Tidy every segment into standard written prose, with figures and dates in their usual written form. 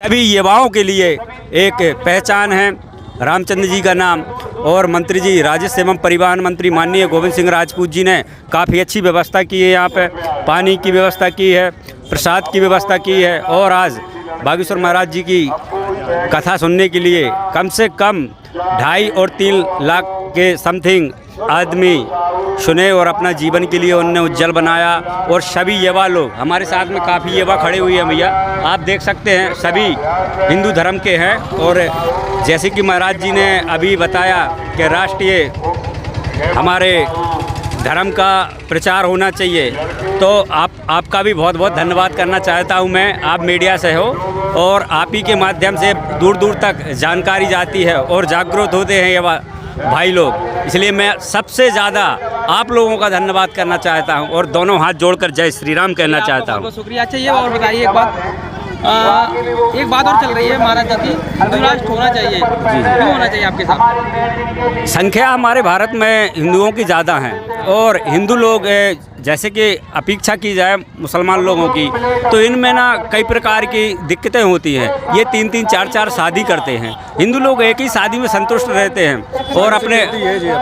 सभी युवाओं के लिए एक पहचान है रामचंद्र जी का नाम। और मंत्री जी राजस्व एवं परिवहन मंत्री माननीय गोविंद सिंह राजपूत जी ने काफ़ी अच्छी व्यवस्था की है। यहाँ पे पानी की व्यवस्था की है, प्रसाद की व्यवस्था की है। और आज बागेश्वर महाराज जी की कथा सुनने के लिए कम से कम 2.5 और 3 लाख के समथिंग आदमी सुने और अपना जीवन के लिए उन्होंने उज्जवल बनाया। और सभी युवा लोग हमारे साथ में काफ़ी युवा खड़े हुए हैं भैया, आप देख सकते हैं सभी हिंदू धर्म के हैं। और जैसे कि महाराज जी ने अभी बताया कि राष्ट्रीय हमारे धर्म का प्रचार होना चाहिए, तो आपका भी बहुत बहुत धन्यवाद करना चाहता हूं मैं। आप मीडिया से हो और आप ही के माध्यम से दूर दूर तक जानकारी जाती है और जागरूक होते हैं युवा भाई लोग, इसलिए मैं सबसे ज़्यादा आप लोगों का धन्यवाद करना चाहता हूं और दोनों हाथ जोड़कर जय श्री राम कहना चाहता हूं। बहुत शुक्रिया। अच्छा ये और बताइए एक बात और चल रही है महाराज जी, हिंदू राष्ट्र होना चाहिए, क्यों होना चाहिए आपके साथ? संख्या हमारे भारत में हिंदुओं की ज़्यादा हैं और हिंदू लोग जैसे कि अपेक्षा की जाए मुसलमान लोगों की, तो इनमें ना कई प्रकार की दिक्कतें होती हैं। ये 3-3 4-4 शादी करते हैं। हिंदू लोग एक ही शादी में संतुष्ट रहते हैं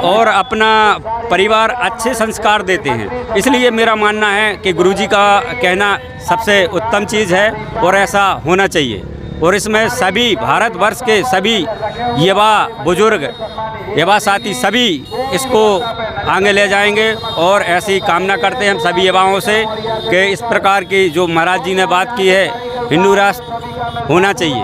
और अपना परिवार अच्छे संस्कार देते हैं। इसलिए मेरा मानना है कि गुरुजी का कहना सबसे उत्तम चीज़ है और ऐसा होना चाहिए। और इसमें सभी भारतवर्ष के सभी युवा बुजुर्ग युवा साथी सभी इसको आगे ले जाएंगे और ऐसी कामना करते हैं हम सभी युवाओं से कि इस प्रकार की जो महाराज जी ने बात की है हिंदू राष्ट्र होना चाहिए।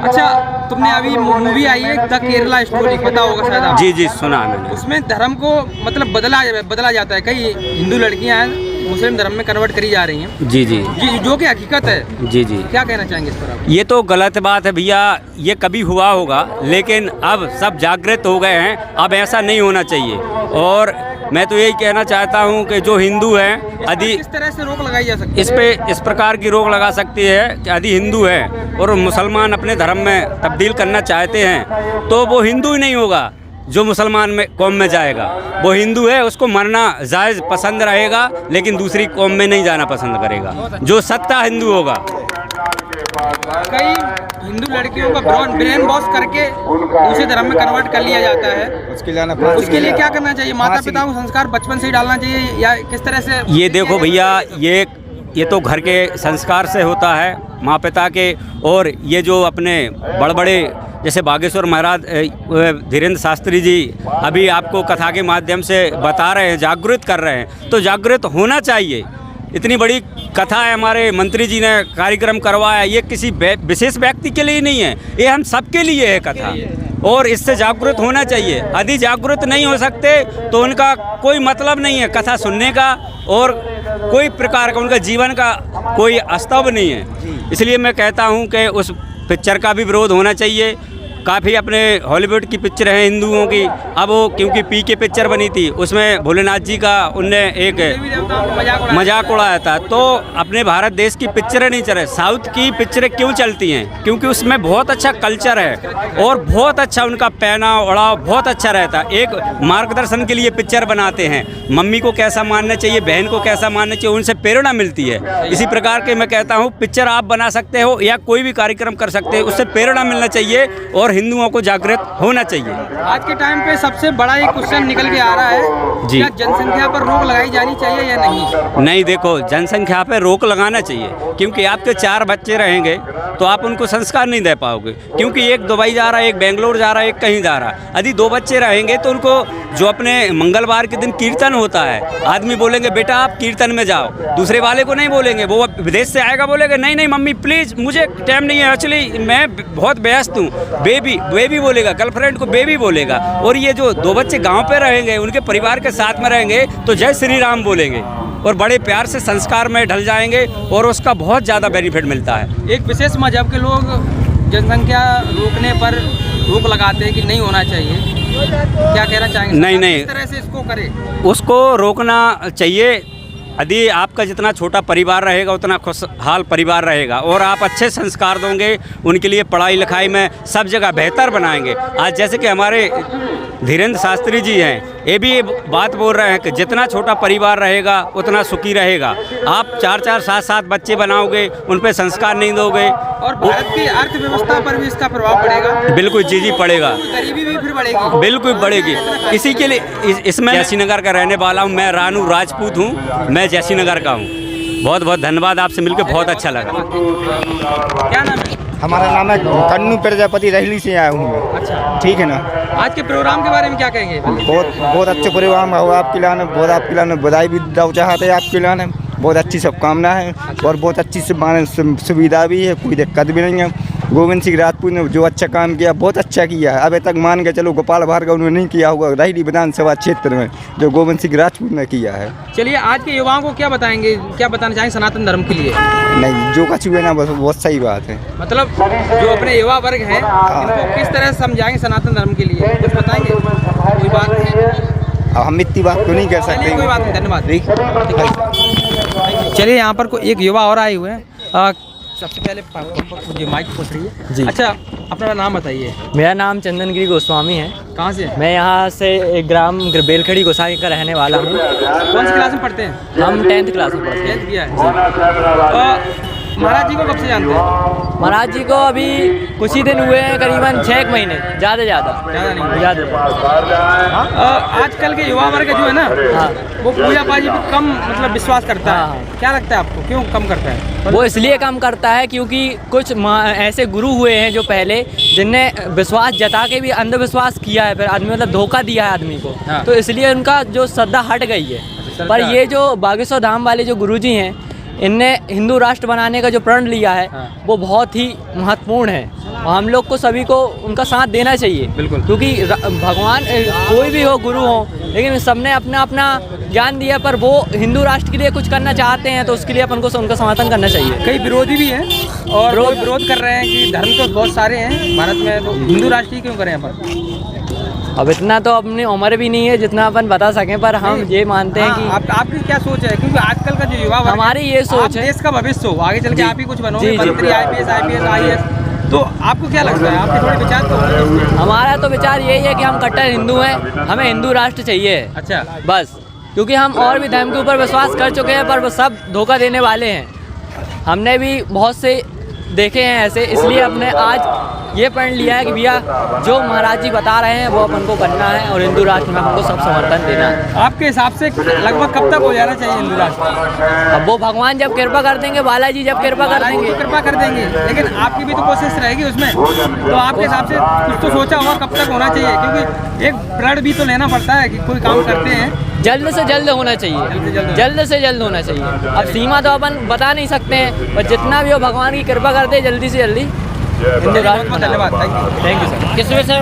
अच्छा, तुमने अभी मूवी आई है द केरला स्टोरी, पता होगा शायद आप? जी जी सुना मैंने। उसमें धर्म को मतलब बदला जाता है, कई हिंदू लड़कियां हैं मुस्लिम धर्म में कन्वर्ट करी जा रही हैं। जी जी जी, जो कि हकीकत है। जी जी, क्या कहना चाहेंगे इस पर आप? ये तो गलत बात है भैया, ये कभी हुआ होगा लेकिन अब सब जागृत हो गए हैं, अब ऐसा नहीं होना चाहिए। और मैं तो यही कहना चाहता हूं कि जो हिंदू हैं यदि किस तरह से रोक लगाई जा सकती है? इस पे इस प्रकार की रोक लगा सकती है कि यदि हिंदू है और मुसलमान अपने धर्म में तब्दील करना चाहते हैं तो वो हिंदू ही नहीं होगा जो मुसलमान में कौम में जाएगा। वो हिंदू है, उसको मरना जायज़ पसंद रहेगा लेकिन दूसरी कौम में नहीं जाना पसंद करेगा, जो सत्ता हिंदू होगा। कई हिंदू लड़कियों का ब्रेन वॉश करके दूसरे धर्म में कन्वर्ट कर लिया जाता है, उसके लिए क्या करना चाहिए? माता पिता को संस्कार बचपन से ही डालना चाहिए या किस तरह से? ये देखो भैया, ये तो घर के संस्कार से होता है, माँ पिता के। और ये जो अपने बड़े जैसे बागेश्वर महाराज धीरेन्द्र शास्त्री जी अभी आपको कथा के माध्यम से बता रहे हैं, जागृत कर रहे हैं, तो जागृत होना चाहिए। इतनी बड़ी कथा है, हमारे मंत्री जी ने कार्यक्रम करवाया, ये किसी विशेष व्यक्ति के लिए नहीं है, ये हम सबके लिए है कथा और इससे जागृत होना चाहिए। यदि जागृत नहीं हो सकते तो उनका कोई मतलब नहीं है कथा सुनने का और कोई प्रकार का उनका जीवन का कोई वास्तव नहीं है। इसलिए मैं कहता हूँ कि उस पिक्चर का भी विरोध होना चाहिए। काफ़ी अपने हॉलीवुड की पिक्चर है हिंदुओं की, अब वो क्योंकि पी के पिक्चर बनी थी उसमें भोलेनाथ जी का उनने एक मजाक उड़ाया था, तो अपने भारत देश की पिक्चरें नहीं चले, साउथ की पिक्चरें क्यों चलती हैं? क्योंकि उसमें बहुत अच्छा कल्चर है और बहुत अच्छा उनका पहनाव ओढ़ाव बहुत अच्छा रहता है। एक मार्गदर्शन के लिए पिक्चर बनाते हैं, मम्मी को कैसा मानना चाहिए, बहन को कैसा मानना चाहिए, उनसे प्रेरणा मिलती है। इसी प्रकार के मैं कहता हूँ पिक्चर आप बना सकते हो या कोई भी कार्यक्रम कर सकते हो, उससे प्रेरणा मिलना चाहिए और हिंदुओं को जागृत होना चाहिए। आज के टाइम पे सबसे बड़ा एक क्वेश्चन निकल के आ रहा है जी, क्या जनसंख्या पर रोक लगाई जानी चाहिए या नहीं? नहीं, देखो जनसंख्या पर रोक लगाना चाहिए क्योंकि आपके 4 बच्चे रहेंगे तो आप उनको संस्कार नहीं दे पाओगे, क्योंकि एक दुबई जा रहा है, एक बेंगलोर जा रहा है, एक कहीं जा रहा है। यदि 2 बच्चे रहेंगे तो उनको जो अपने मंगलवार के दिन कीर्तन होता है, आदमी बोलेंगे बेटा आप कीर्तन में जाओ, दूसरे वाले को नहीं बोलेंगे, वो विदेश से आएगा बोलेगा नहीं नहीं मम्मी प्लीज़ मुझे टाइम नहीं है, एक्चुअली मैं बहुत व्यस्त हूँ, बेबी बोलेगा, गर्लफ्रेंड को बेबी बोलेगा। और ये जो 2 बच्चे गांव पे रहेंगे उनके परिवार के साथ में रहेंगे तो जय श्री राम बोलेंगे और बड़े प्यार से संस्कार में ढल जाएंगे और उसका बहुत ज़्यादा बेनिफिट मिलता है। एक विशेष मजहब के लोग जनसंख्या रोकने पर रोक लगाते हैं कि नहीं होना चाहिए, क्या कहना चाहेंगे? नहीं, किस तरह से इसको करें? उसको रोकना चाहिए। यदि आपका जितना छोटा परिवार रहेगा उतना खुशहाल परिवार रहेगा और आप अच्छे संस्कार दोगे, उनके लिए पढ़ाई लिखाई में सब जगह बेहतर बनाएंगे। आज जैसे कि हमारे धीरेन्द्र शास्त्री जी हैं, ये भी बात बोल रहे हैं कि जितना छोटा परिवार रहेगा उतना सुखी रहेगा। आप 4-4, 7-7 बच्चे बनाओगे, उन पे संस्कार नहीं दोगे और भारत की अर्थव्यवस्था पर भी इसका प्रभाव पड़ेगा। बिल्कुल जी पड़ेगा, गरीबी भी फिर बढ़ेगी, बिल्कुल बढ़ेगी। इसी के लिए इसमें जैसी नगर का रहने वाला हूँ, मैं रानू राजपूत हूँ, मैं जैसी नगर का हूँ। बहुत बहुत धन्यवाद, आपसे मिलकर बहुत अच्छा लगा। क्या नाम है? हमारा नाम है कन्नू प्रजापति, रहली से आया हूँ मैं। अच्छा, ठीक है ना। आज के प्रोग्राम के बारे में क्या कहेंगे? बहुत अच्छे प्रोग्राम हो आपके लाने, बहुत आपके लाने बधाई भी दो चाहते हैं आपके लाने। बहुत अच्छी शुभकामना है और बहुत अच्छी सुविधा भी है, कोई दिक्कत भी नहीं है। गोविंद सिंह राजपूत ने जो अच्छा काम किया, बहुत अच्छा किया है। अभी तक मान के चलो गोपाल भार्गव उन्होंने नहीं किया होगा रहली विधानसभा क्षेत्र में जो गोविंद सिंह राजपूत ने किया है। चलिए, आज के युवाओं को क्या बताएंगे, क्या बताना चाहेंगे सनातन धर्म के लिए? नहीं, जो कुछ हुए ना बस बहुत सही बात है। मतलब जो अपने युवा वर्ग हैं इनको किस तरह से समझाएंगे सनातन धर्म के लिए, कुछ बताएंगे? कोई बात नहीं, अब हम इतनी बात तो नहीं कर सकते। कोई बात नहीं, धन्यवाद। चलिए, यहाँ पर कोई एक युवा और आए हुए हैं। सबसे पहले जो माइक पूछ रही है जी। अच्छा, अपना नाम बताइए। मेरा नाम चंदनगिरी गोस्वामी है। कहाँ से? मैं यहाँ से एक ग्राम बेलखड़ी गोसाई का रहने वाला हूँ। कौन सी क्लास में पढ़ते हैं? हम 10th क्लास में पढ़ते हैं। 10th किया है। महाराज जी को कब से जानते हैं? महाराज जी को अभी कुछ ही दिन हुए हैं, करीबन 6 महीने, ज़्यादा नहीं ज़्यादा। आजकल के युवा वर्ग जो है ना, हाँ, वो पूजा पाजी पे कम मतलब विश्वास करता है। हाँ। क्या लगता है आपको, क्यों कम करता है? वो इसलिए कम करता है क्योंकि कुछ ऐसे गुरु हुए हैं जो पहले, जिनने विश्वास जता के भी अंधविश्वास किया है, फिर आदमी मतलब धोखा दिया है आदमी को। हाँ। तो इसलिए उनका जो श्रद्धा हट गई है। पर ये जो बागेश्वर धाम वाले जो गुरुजी हैं, इनने हिंदू राष्ट्र बनाने का जो प्रण लिया है, हाँ। वो बहुत ही महत्वपूर्ण है और हम लोग को सभी को उनका साथ देना चाहिए। बिल्कुल। क्योंकि भगवान कोई भी हो, गुरु हो, लेकिन सबने अपना अपना ज्ञान दिया, पर वो हिंदू राष्ट्र के लिए कुछ करना चाहते हैं तो उसके लिए अपन को उनका समर्थन करना चाहिए। कई विरोधी भी हैं और वो विरोध कर रहे हैं कि धर्म तो बहुत सारे हैं भारत में, तो हिंदू राष्ट्र ही क्यों करें अपन? अब इतना तो अपनी उम्र भी नहीं है जितना अपन बता सकें, पर हम ये मानते हैं कि आपकी क्या सोच है? क्योंकि आजकल का जो युवा वर्ग है, हमारी ये सोच आप है, देश का भविष्य हो, आगे चल के आप ही कुछ बनोगे, जी, जी। मंत्री, IPS, IAS। तो आपको क्या लगता है, आपके थोड़े विचार तो होंगे? हमारा तो विचार यही है कि हम कट्टर हिंदू हैं, हमें हिंदू राष्ट्र चाहिए। अच्छा, बस, क्योंकि हम और भी धर्म के ऊपर विश्वास कर चुके हैं, पर वो सब धोखा देने वाले हैं। हमने भी बहुत से देखे हैं ऐसे, इसलिए हमने आज ये प्रण लिया है कि भैया जो महाराज जी बता रहे हैं वो अपन को करना है और हिंदू राष्ट्र में हमको सब समर्थन देना है। आपके हिसाब से लगभग कब तक हो जाना चाहिए हिंदू राष्ट्र? अब वो भगवान जब कृपा कर देंगे, बालाजी जब कृपा कर देंगे, कृपा कर देंगे, लेकिन आपकी भी तो कोशिश रहेगी उसमें। तो आपके हिसाब से कुछ तो सोचा होगा कब तक होना चाहिए, क्योंकि एक प्रण भी तो लेना पड़ता है कि कोई काम करते हैं। जल्द से जल्द होना चाहिए, जल्द से जल्द होना चाहिए। अब सीमा तो अपन बता नहीं सकते हैं, पर जितना भी हो भगवान की कृपा करते जल्दी से जल्दी हिंदू राष्ट्र। धन्यवाद, थैंक यू सर। किस वजह से